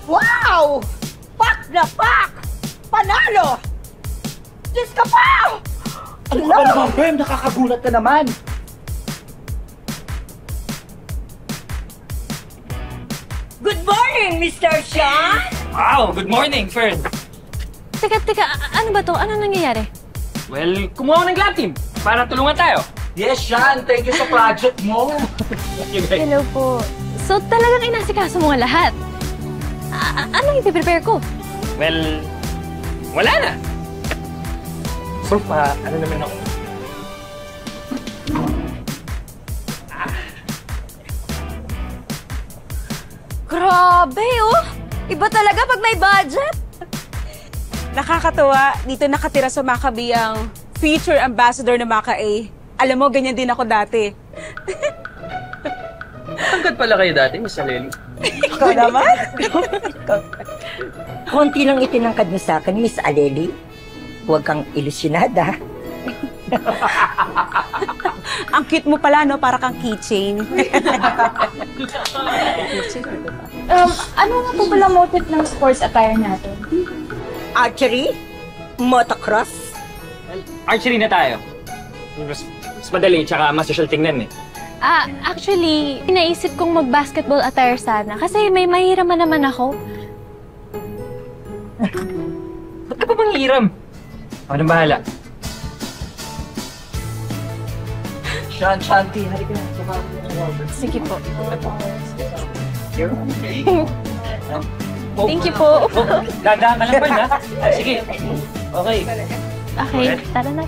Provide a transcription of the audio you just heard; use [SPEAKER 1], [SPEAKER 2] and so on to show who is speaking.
[SPEAKER 1] Wow! Pak na pak! Panalo! Diyos ka pa!
[SPEAKER 2] Ano ka ba naman, Bem? Nakakagulat ka naman.
[SPEAKER 1] Good morning, Mr. Sean!
[SPEAKER 3] Wow! Good morning, Fern!
[SPEAKER 4] Teka, ano ba to? Ano nangyayari?
[SPEAKER 3] Well, kumuha ko ng lab team para tulungan tayo.
[SPEAKER 2] Yes, Sean. Thank you sa project mo.
[SPEAKER 4] Hello po. So, talagang inasikaso mo nga lahat? Anong ipiprepare ko?
[SPEAKER 3] Well, wala na. So, ano naman ako?
[SPEAKER 4] Grabe, oh! Iba talaga pag may budget!
[SPEAKER 5] Nakakatuwa, dito nakatira sa Maccabi ang future ambassador ng Macca A. Alam mo, ganyan din ako dati.
[SPEAKER 3] Tangkad pala kayo dati, Miss Aleli.
[SPEAKER 5] Ikaw naman?
[SPEAKER 1] Konti lang itinangkad mo sa akin, Miss Aleli. Huwag kang ilusyonada.
[SPEAKER 5] Ang cute mo pala, no? Para kang keychain.
[SPEAKER 6] Ano nga po pala motive ng sports attire natin?
[SPEAKER 1] Archery? Motocross?
[SPEAKER 3] Archery na tayo. Mas madali, tsaka mas social tingnan eh.
[SPEAKER 4] Actually, inaisip kong mag-basketball attire sana kasi may mahiraman naman ako.
[SPEAKER 3] Ba't ka pa bang hiram? Ako nang bahala.
[SPEAKER 2] Sean, Shanti, halika na.
[SPEAKER 4] Sige po.
[SPEAKER 3] Oh,
[SPEAKER 4] Thank you po.
[SPEAKER 3] Dadaan ka lang ba, ha? Sige. Okay.
[SPEAKER 4] Okay, tara na.